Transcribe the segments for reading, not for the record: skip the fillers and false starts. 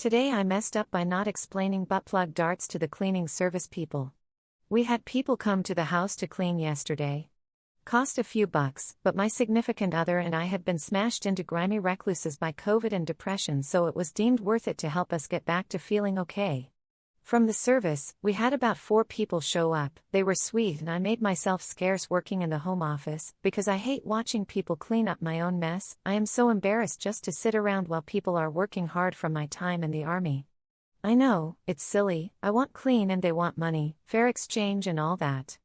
Today I messed up by not explaining buttplug darts to the cleaning service people. We had people come to the house to clean yesterday. Cost a few bucks, but my significant other and I had been smashed into grimy recluses by COVID and depression, so it was deemed worth it to help us get back to feeling okay. From the service, we had about 4 people show up. They were sweet and I made myself scarce working in the home office, because I hate watching people clean up my own mess. I am so embarrassed just to sit around while people are working hard from my time in the army. I know, it's silly, I want clean and they want money, fair exchange and all that.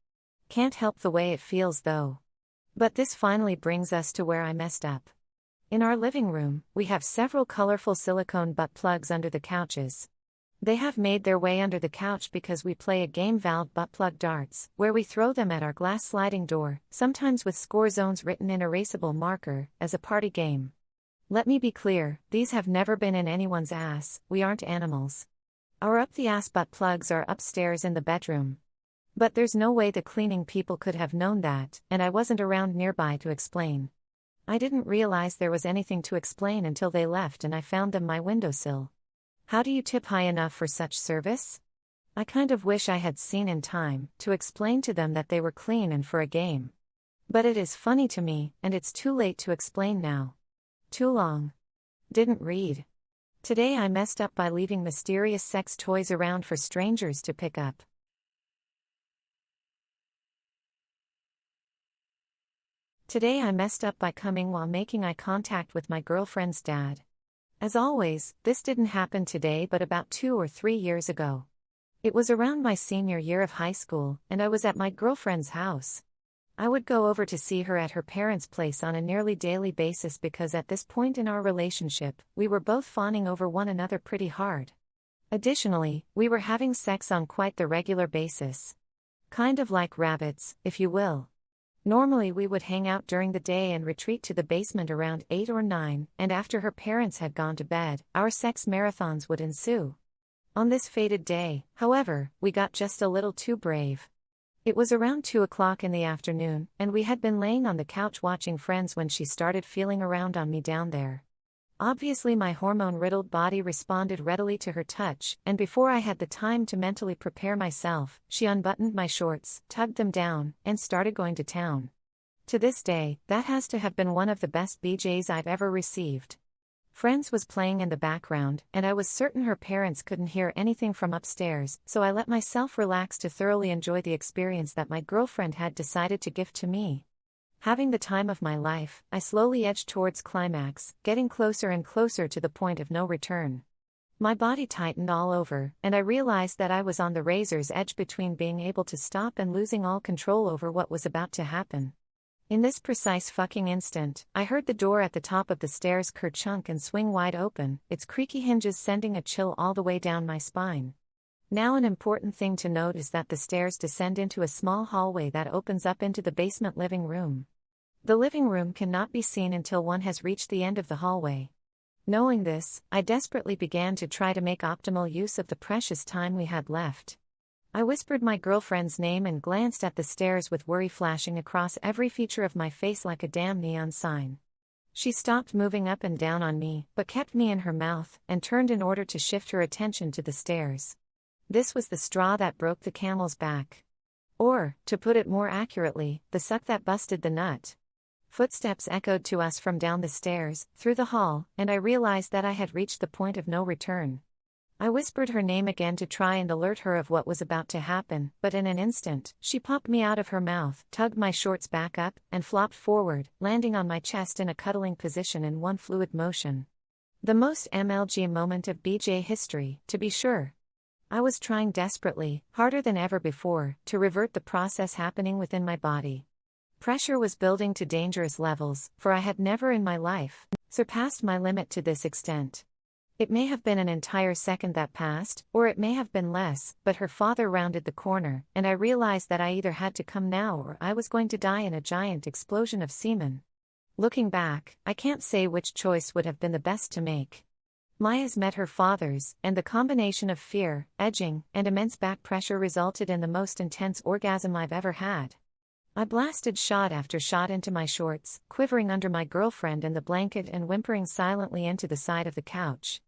Can't help the way it feels though. But this finally brings us to where I messed up. In our living room, we have several colorful silicone butt plugs under the couches. They have made their way under the couch because we play a game valved buttplug darts, where we throw them at our glass sliding door, sometimes with score zones written in erasable marker, as a party game. Let me be clear, these have never been in anyone's ass, we aren't animals. Our up-the-ass butt plugs are upstairs in the bedroom. But there's no way the cleaning people could have known that, and I wasn't around nearby to explain. I didn't realize there was anything to explain until they left and I found them my windowsill. How do you tip high enough for such service? I kind of wish I had seen in time to explain to them that they were clean and for a game. But it is funny to me, and it's too late to explain now. Too long. Didn't read. Today I messed up by leaving mysterious sex toys around for strangers to pick up. Today I messed up by coming while making eye contact with my girlfriend's dad. As always, this didn't happen today but about 2 or 3 years ago. It was around my senior year of high school, and I was at my girlfriend's house. I would go over to see her at her parents' place on a nearly daily basis because at this point in our relationship, we were both fawning over one another pretty hard. Additionally, we were having sex on quite the regular basis. Kind of like rabbits, if you will. Normally we would hang out during the day and retreat to the basement around 8 or 9, and after her parents had gone to bed, our sex marathons would ensue. On this fated day, however, we got just a little too brave. It was around 2 o'clock in the afternoon, and we had been laying on the couch watching Friends when she started feeling around on me down there. Obviously my hormone-riddled body responded readily to her touch, and before I had the time to mentally prepare myself, she unbuttoned my shorts, tugged them down, and started going to town. To this day, that has to have been one of the best BJs I've ever received. Friends was playing in the background, and I was certain her parents couldn't hear anything from upstairs, so I let myself relax to thoroughly enjoy the experience that my girlfriend had decided to gift to me. Having the time of my life, I slowly edged towards climax, getting closer and closer to the point of no return. My body tightened all over, and I realized that I was on the razor's edge between being able to stop and losing all control over what was about to happen. In this precise fucking instant, I heard the door at the top of the stairs kerchunk and swing wide open, its creaky hinges sending a chill all the way down my spine. Now an important thing to note is that the stairs descend into a small hallway that opens up into the basement living room. The living room cannot be seen until one has reached the end of the hallway. Knowing this, I desperately began to try to make optimal use of the precious time we had left. I whispered my girlfriend's name and glanced at the stairs with worry flashing across every feature of my face like a damn neon sign. She stopped moving up and down on me, but kept me in her mouth, and turned in order to shift her attention to the stairs. This was the straw that broke the camel's back. Or, to put it more accurately, the suck that busted the nut. Footsteps echoed to us from down the stairs, through the hall, and I realized that I had reached the point of no return. I whispered her name again to try and alert her of what was about to happen, but in an instant, she popped me out of her mouth, tugged my shorts back up, and flopped forward, landing on my chest in a cuddling position in one fluid motion. The most MLG moment of BJ history, to be sure. I was trying desperately, harder than ever before, to revert the process happening within my body. Pressure was building to dangerous levels, for I had never in my life surpassed my limit to this extent. It may have been an entire second that passed, or it may have been less, but her father rounded the corner, and I realized that I either had to come now or I was going to die in a giant explosion of semen. Looking back, I can't say which choice would have been the best to make. Maya's met her father's, and the combination of fear, edging, and immense back pressure resulted in the most intense orgasm I've ever had. I blasted shot after shot into my shorts, quivering under my girlfriend and the blanket and whimpering silently into the side of the couch.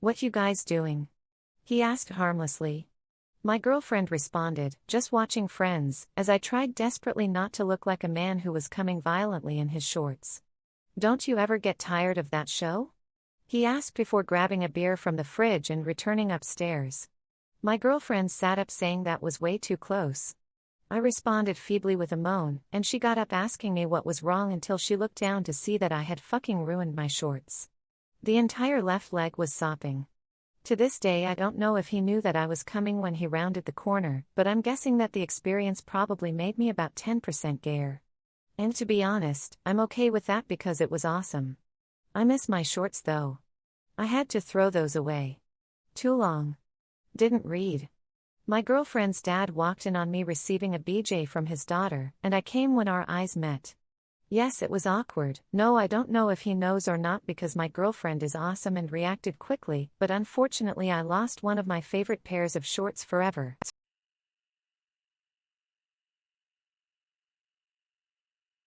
"What you guys doing?" he asked harmlessly. My girlfriend responded, "Just watching Friends," as I tried desperately not to look like a man who was coming violently in his shorts. "Don't you ever get tired of that show?" he asked before grabbing a beer from the fridge and returning upstairs. My girlfriend sat up saying that was way too close. I responded feebly with a moan, and she got up asking me what was wrong until she looked down to see that I had fucking ruined my shorts. The entire left leg was sopping. To this day I don't know if he knew that I was coming when he rounded the corner, but I'm guessing that the experience probably made me about 10% gayer. And to be honest, I'm okay with that because it was awesome. I miss my shorts though. I had to throw those away. Too long. Didn't read. My girlfriend's dad walked in on me receiving a BJ from his daughter, and I came when our eyes met. Yes, it was awkward. No, I don't know if he knows or not because my girlfriend is awesome and reacted quickly, but unfortunately I lost one of my favorite pairs of shorts forever.